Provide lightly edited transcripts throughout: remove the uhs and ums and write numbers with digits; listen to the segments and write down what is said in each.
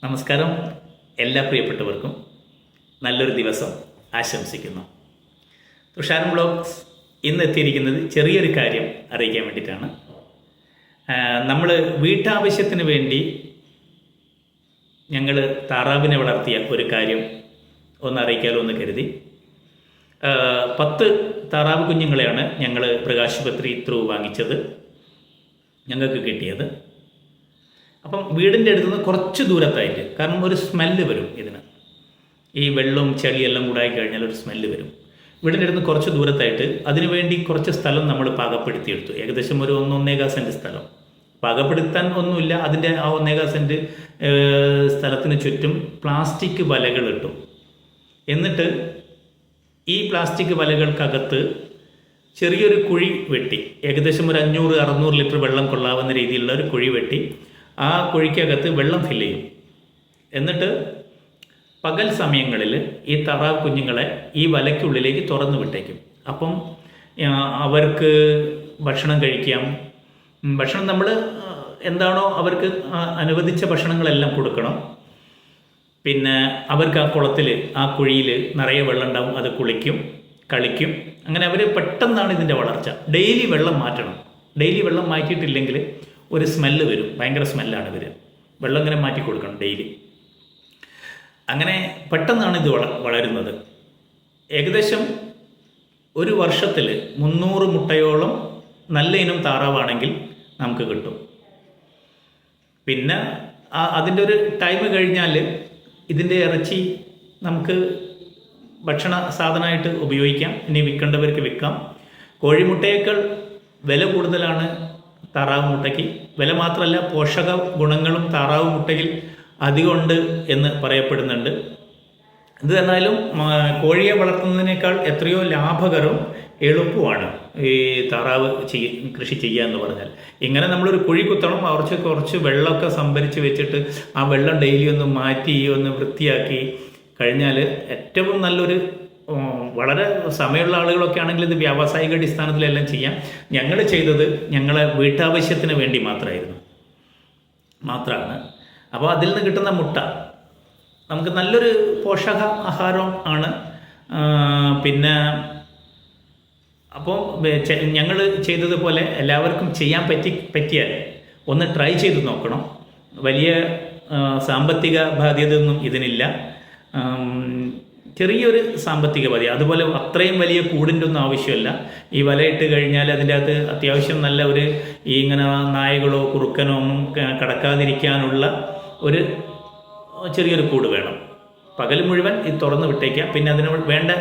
നമസ്കാരം. എല്ലാ പ്രിയപ്പെട്ടവർക്കും നല്ലൊരു ദിവസം ആശംസിക്കുന്നു. തുഷാരൻ ബ്ലോഗ്സ് ഇന്ന് എത്തിയിരിക്കുന്നത് ചെറിയൊരു കാര്യം അറിയിക്കാൻ വേണ്ടിയിട്ടാണ്. നമ്മൾ വീട്ടാവശ്യത്തിന് വേണ്ടി ഞങ്ങൾ താറാവിനെ വളർത്തിയ ഒരു കാര്യം ഒന്ന് അറിയിക്കാമല്ലോ എന്ന് കരുതി. 10 താറാവ് കുഞ്ഞുങ്ങളെയാണ് ഞങ്ങൾ മൃഗാശുപത്രി ത്രൂ വാങ്ങിച്ചത്, ഞങ്ങൾക്ക് കിട്ടിയത്. അപ്പം വീടിൻ്റെ അടുത്ത് നിന്ന് കുറച്ച് ദൂരത്തായിട്ട്, കാരണം ഒരു സ്മെല്ല് വരും ഇതിന്, ഈ വെള്ളവും ചെളിയെല്ലാം കൂടായി കഴിഞ്ഞാൽ ഒരു സ്മെല്ല് വരും. വീടിൻ്റെ അടുത്ത് നിന്ന് കുറച്ച് ദൂരത്തായിട്ട് അതിനുവേണ്ടി കുറച്ച് സ്ഥലം നമ്മൾ പാകപ്പെടുത്തിയെടുത്തു. ഏകദേശം ഒരു 1.5 സെൻറ്റ് സ്ഥലം. പാകപ്പെടുത്താൻ ഒന്നുമില്ല, അതിൻ്റെ ആ 1.5 സെൻറ്റ് സ്ഥലത്തിന് ചുറ്റും പ്ലാസ്റ്റിക് വലകൾ ഇട്ടു. എന്നിട്ട് ഈ പ്ലാസ്റ്റിക് വലകൾക്കകത്ത് ചെറിയൊരു കുഴി വെട്ടി, ഏകദേശം ഒരു 500-600 ലിറ്റർ വെള്ളം കൊള്ളാവുന്ന രീതിയിലുള്ള ഒരു കുഴി വെട്ടി ആ കുഴിക്കകത്ത് വെള്ളം ഫില്ല് ചെയ്യും. എന്നിട്ട് പകൽ സമയങ്ങളിൽ ഈ താറാവ് കുഞ്ഞുങ്ങളെ ഈ വലയ്ക്കുള്ളിലേക്ക് തുറന്നു വിട്ടേക്കും. അപ്പം അവർക്ക് ഭക്ഷണം കഴിക്കാം. ഭക്ഷണം നമ്മൾ എന്താണോ അവർക്ക് അനുവദിച്ച ഭക്ഷണങ്ങളെല്ലാം കൊടുക്കണം. പിന്നെ അവർക്ക് ആ കുളത്തിൽ, ആ കുഴിയിൽ നിറയെ വെള്ളം ഉണ്ടാവും, അത് കുളിക്കും, കളിക്കും. അങ്ങനെ അവർ പെട്ടെന്നാണ് ഇതിൻ്റെ വളർച്ച. ഡെയിലി വെള്ളം മാറ്റണം. ഡെയിലി വെള്ളം മാറ്റിയിട്ടില്ലെങ്കിൽ ഒരു സ്മെല്ല് വരും, ഭയങ്കര സ്മെല്ലാണ് വരിക. വെള്ളം ഇങ്ങനെ മാറ്റി കൊടുക്കണം ഡെയിലി. അങ്ങനെ പെട്ടെന്നാണ് ഇത് വളരുന്നത്. ഏകദേശം ഒരു വർഷത്തിൽ 300 മുട്ടയോളം നല്ല ഇനം താറാവാണെങ്കിൽ നമുക്ക് കിട്ടും. പിന്നെ അതിൻ്റെ ഒരു ടൈം കഴിഞ്ഞാൽ ഇതിൻ്റെ ഇറച്ചി നമുക്ക് ഭക്ഷണ സാധനമായിട്ട് ഉപയോഗിക്കാം. ഇനി വിൽക്കേണ്ടവർക്ക് വിൽക്കാം. കോഴിമുട്ടയേക്കാൾ വില കൂടുതലാണ് താറാവ് മുട്ടയ്ക്ക്. വില മാത്രമല്ല, പോഷക ഗുണങ്ങളും താറാവ് മുട്ടയിൽ അധികമുണ്ട് എന്ന് പറയപ്പെടുന്നുണ്ട്. ഇത് എന്നാലും കോഴിയെ വളർത്തുന്നതിനേക്കാൾ എത്രയോ ലാഭകരവും എളുപ്പമാണ് ഈ താറാവ് കൃഷി ചെയ്യുക എന്ന് പറഞ്ഞാൽ. ഇങ്ങനെ നമ്മളൊരു കുഴി കുത്തണം, കുറച്ച് വെള്ളമൊക്കെ സംഭരിച്ച് വെച്ചിട്ട് ആ വെള്ളം ഡെയിലി ഒന്ന് മാറ്റി ഒന്ന് വൃത്തിയാക്കി കഴിഞ്ഞാൽ ഏറ്റവും നല്ലൊരു, വളരെ സമയമുള്ള ആളുകളൊക്കെ ആണെങ്കിൽ ഇത് വ്യാവസായിക അടിസ്ഥാനത്തിലെല്ലാം ചെയ്യാം. ഞങ്ങൾ ചെയ്തത് ഞങ്ങളെ വീട്ടാവശ്യത്തിന് വേണ്ടി മാത്രമാണ്. അപ്പോൾ അതിൽ നിന്ന് കിട്ടുന്ന മുട്ട നമുക്ക് നല്ലൊരു പോഷക ആഹാരം ആണ്. പിന്നെ അപ്പോൾ ഞങ്ങൾ ചെയ്തതുപോലെ എല്ലാവർക്കും ചെയ്യാൻ പറ്റിയാൽ ഒന്ന് ട്രൈ ചെയ്ത് നോക്കണം. വലിയ സാമ്പത്തിക ബാധ്യതയൊന്നും ഇതിനില്ല. ചെറിയൊരു സാമ്പത്തിക ബാധ്യത, അതുപോലെ അത്രയും വലിയ കൂടിൻ്റെ ഒന്നും ആവശ്യമില്ല. ഈ വലയിട്ട് കഴിഞ്ഞാൽ അതിൻ്റെ അകത്ത് അത്യാവശ്യം നല്ല ഒരു ഇങ്ങനെ നായകളോ കുറുക്കനോ ഒന്നും കടക്കാതിരിക്കാനുള്ള ഒരു ചെറിയൊരു കൂട് വേണം. പകൽ മുഴുവൻ ഇത് തുറന്ന് വിട്ടേക്കാം. പിന്നെ അതിന് വേണ്ട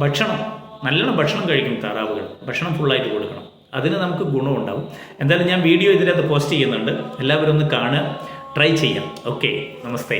ഭക്ഷണം, നല്ലോണം ഭക്ഷണം കഴിക്കും താറാവുകൾ. ഭക്ഷണം ഫുള്ളായിട്ട് കൊടുക്കണം, അതിന് നമുക്ക് ഗുണമുണ്ടാവും. എന്തായാലും ഞാൻ വീഡിയോ ഇതിനകത്ത് പോസ്റ്റ് ചെയ്യുന്നുണ്ട്, എല്ലാവരും ഒന്ന് കാണുക, ട്രൈ ചെയ്യാം. ഓക്കെ, നമസ്തേ.